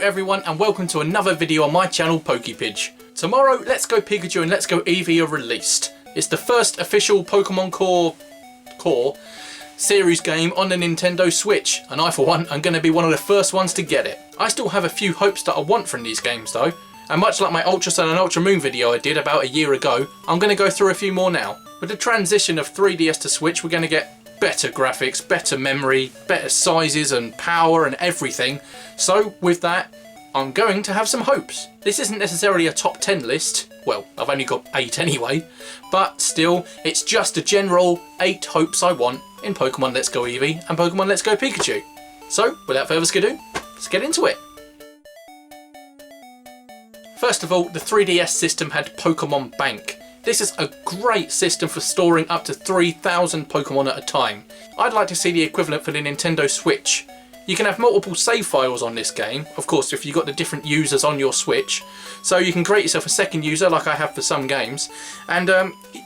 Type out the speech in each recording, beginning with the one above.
everyone and welcome to another video on my channel PokePidge. Tomorrow Let's Go Pikachu and Let's Go Eevee are released. It's the first official Pokemon Core series game on the Nintendo Switch, and I for one am going to be one of the first ones to get it. I still have a few hopes that I want from these games though, and much like my Ultra Sun and Ultra Moon video I did about a year ago, I'm going to go through a few more now. With the transition of 3DS to Switch, we're going to get better graphics, better memory, better sizes and power and everything. So with that, I'm going to have some hopes. This isn't necessarily a top 10 list, well, I've only got 8 anyway, but still, it's just a general 8 hopes I want in Pokemon Let's Go Eevee and Pokemon Let's Go Pikachu. So, without further ado, let's get into it. First of all, the 3DS system had Pokemon Bank. This is a great system for storing up to 3,000 Pokemon at a time. I'd like to see the equivalent for the Nintendo Switch. You can have multiple save files on this game, of course if you've got the different users on your Switch. So you can create yourself a second user like I have for some games. And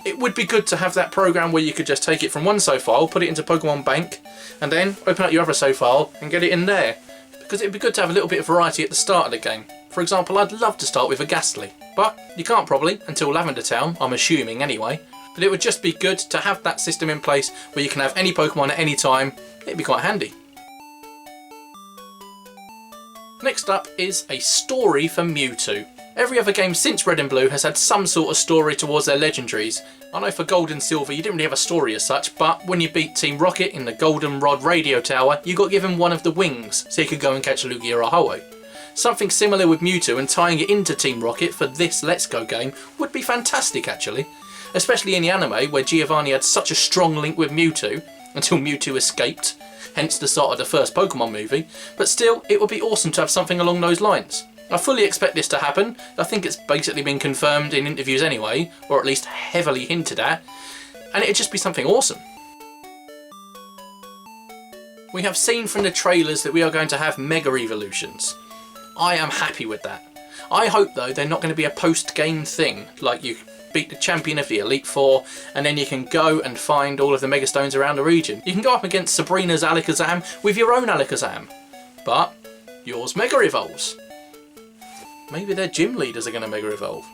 it would be good to have that program where you could just take it from one save file, put it into Pokemon Bank, and then open up your other save file and get it in there. Because it'd be good to have a little bit of variety at the start of the game. For example, I'd love to start with a Ghastly, but you can't probably until Lavender Town, I'm assuming anyway. But it would just be good to have that system in place where you can have any Pokemon at any time. It'd be quite handy. Next up is a story for Mewtwo. Every other game since Red and Blue has had some sort of story towards their legendaries. I know for Gold and Silver you didn't really have a story as such, but when you beat Team Rocket in the Goldenrod radio tower, you got given one of the wings, so you could go and catch Lugia or Ho-Oh. Something similar with Mewtwo and tying it into Team Rocket for this Let's Go game would be fantastic actually. Especially in the anime where Giovanni had such a strong link with Mewtwo, until Mewtwo escaped, hence the start of the first Pokemon movie, but still it would be awesome to have something along those lines. I fully expect this to happen. I think it's basically been confirmed in interviews anyway, or at least heavily hinted at, and it'd just be something awesome. We have seen from the trailers that we are going to have Mega Evolutions. I am happy with that. I hope though they're not going to be a post-game thing, like you beat the champion of the Elite Four and then you can go and find all of the Mega Stones around the region. You can go up against Sabrina's Alakazam with your own Alakazam, but yours Mega Evolves. Maybe their gym leaders are going to Mega Evolve.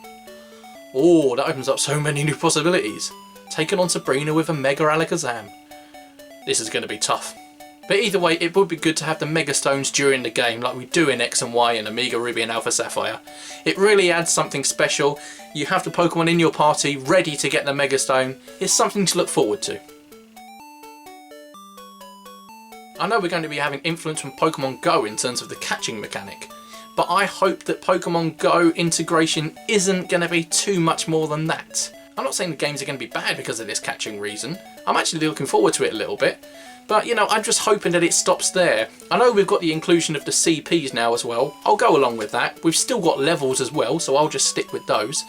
Oh, that opens up so many new possibilities. Taking on Sabrina with a Mega Alakazam. This is going to be tough. But either way, it would be good to have the Mega Stones during the game like we do in X and Y and Omega Ruby and Alpha Sapphire. It really adds something special. You have the Pokemon in your party ready to get the Mega Stone. It's something to look forward to. I know we're going to be having influence from Pokemon Go in terms of the catching mechanic, but I hope that Pokemon Go integration isn't going to be too much more than that. I'm not saying the games are going to be bad because of this catching reason. I'm actually looking forward to it a little bit. But, you know, I'm just hoping that it stops there. I know we've got the inclusion of the CPs now as well. I'll go along with that. We've still got levels as well, so I'll just stick with those.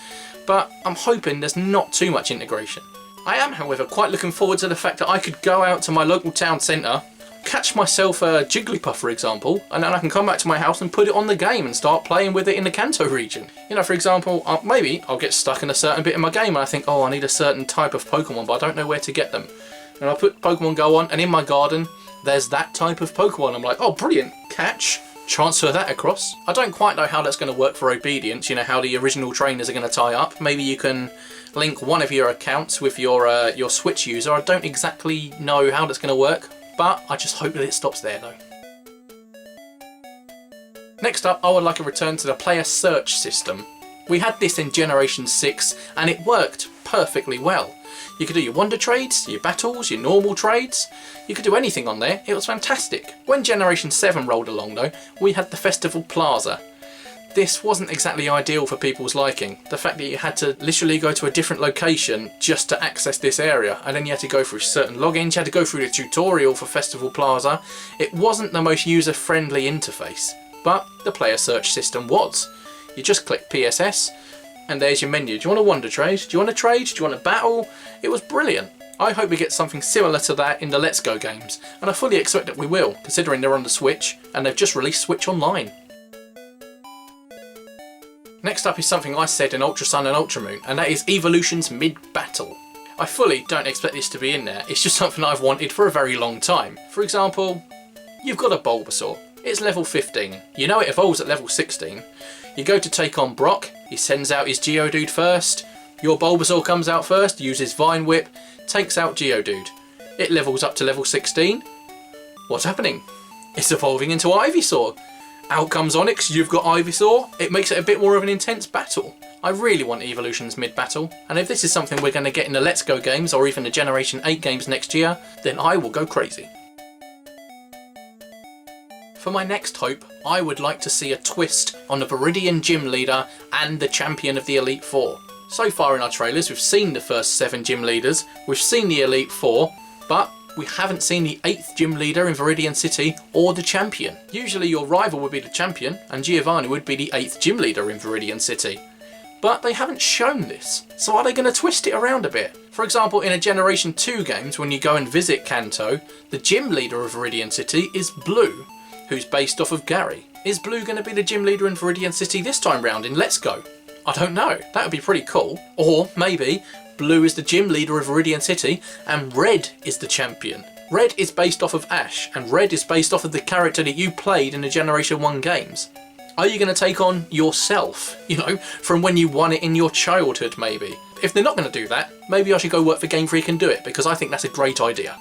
But I'm hoping there's not too much integration. I am, however, quite looking forward to the fact that I could go out to my local town centre, catch myself a Jigglypuff, for example, and then I can come back to my house and put it on the game and start playing with it in the Kanto region. You know, for example, maybe I'll get stuck in a certain bit in my game and I think, oh, I need a certain type of Pokemon, but I don't know where to get them. And I put Pokemon Go on, and in my garden, there's that type of Pokemon. I'm like, oh, brilliant, catch, transfer that across. I don't quite know how that's going to work for obedience, you know, how the original trainers are going to tie up. Maybe you can link one of your accounts with your Switch user. I don't exactly know how that's going to work, but I just hope that it stops there, though. Next up, I would like a return to the player search system. We had this in Generation 6, and it worked perfectly well. You could do your wonder trades, your battles, your normal trades. You could do anything on there. It was fantastic. When Generation 7 rolled along though, we had the Festival Plaza. This wasn't exactly ideal for people's liking. The fact that you had to literally go to a different location just to access this area, and then you had to go through certain logins, you had to go through the tutorial for Festival Plaza. It wasn't the most user-friendly interface, but the player search system was. You just click PSS, and there's your menu. Do you want a wonder trade? Do you want a trade? Do you want a battle? It was brilliant. I hope we get something similar to that in the Let's Go games, and I fully expect that we will, considering they're on the Switch, and they've just released Switch Online. Next up is something I said in Ultra Sun and Ultra Moon, and that is evolutions mid-battle. I fully don't expect this to be in there, it's just something I've wanted for a very long time. For example, you've got a Bulbasaur. It's level 15. You know it evolves at level 16. You go to take on Brock, he sends out his Geodude first. Your Bulbasaur comes out first, uses Vine Whip, takes out Geodude. It levels up to level 16. What's happening? It's evolving into Ivysaur. Out comes Onix, you've got Ivysaur. It makes it a bit more of an intense battle. I really want evolutions mid-battle, and if this is something we're going to get in the Let's Go games or even the Generation 8 games next year, then I will go crazy. For my next hope, I would like to see a twist on the Viridian Gym Leader and the champion of the Elite Four. So far in our trailers we've seen the first 7 gym leaders, we've seen the Elite Four, but we haven't seen the 8th gym leader in Viridian City or the champion. Usually your rival would be the champion and Giovanni would be the 8th gym leader in Viridian City. But they haven't shown this, so are they going to twist it around a bit? For example, in a Generation 2 games, when you go and visit Kanto, the gym leader of Viridian City is Blue, who's based off of Gary. Is Blue going to be the gym leader in Viridian City this time round in Let's Go? I don't know, that would be pretty cool. Or maybe Blue is the gym leader of Viridian City and Red is the champion. Red is based off of Ash, and Red is based off of the character that you played in the Generation 1 games. Are you going to take on yourself, you know, from when you won it in your childhood maybe? If they're not going to do that, maybe I should go work for Game Freak and do it, because I think that's a great idea.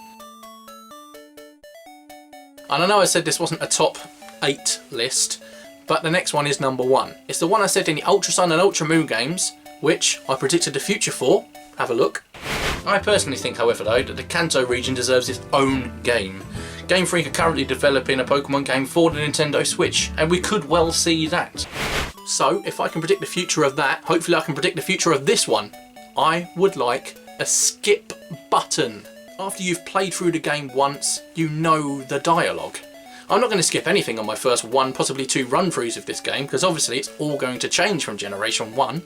And I know I said this wasn't a top 8 list, but the next one is number 1. It's the one I said in the Ultra Sun and Ultra Moon games, which I predicted the future for. Have a look. I personally think, however, though, that the Kanto region deserves its own game. Game Freak are currently developing a Pokemon game for the Nintendo Switch, and we could well see that. So, if I can predict the future of that, hopefully I can predict the future of this one. I would like a skip button. After you've played through the game once, you know the dialogue. I'm not going to skip anything on my first 1, possibly 2 run-throughs of this game, because obviously it's all going to change from Generation 1.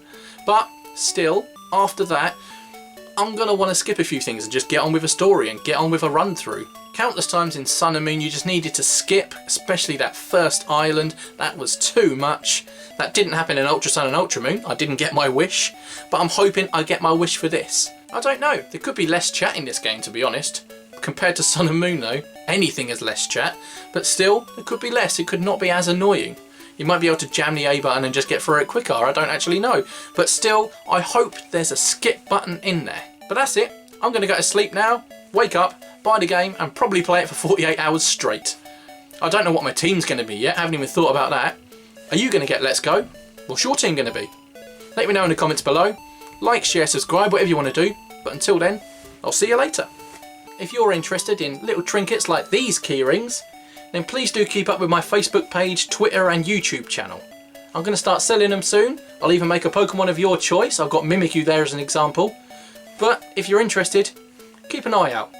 But still, after that, I'm going to want to skip a few things and just get on with a story and get on with a run-through. Countless times in Sun and Moon you just needed to skip, especially that first island. That was too much. That didn't happen in Ultra Sun and Ultra Moon. I didn't get my wish, but I'm hoping I get my wish for this. I don't know, there could be less chat in this game, to be honest. Compared to Sun and Moon though, anything is less chat, but still, it could be less, it could not be as annoying. You might be able to jam the A button and just get through it quicker, I don't actually know. But still, I hope there's a skip button in there. But that's it, I'm going to go to sleep now, wake up, buy the game and probably play it for 48 hours straight. I don't know what my team's going to be yet, I haven't even thought about that. Are you going to get Let's Go? What's your team going to be? Let me know in the comments below. Like, share, subscribe, whatever you want to do. But until then, I'll see you later. If you're interested in little trinkets like these keyrings, then please do keep up with my Facebook page, Twitter and YouTube channel. I'm going to start selling them soon. I'll even make a Pokemon of your choice. I've got Mimikyu there as an example. But if you're interested, keep an eye out.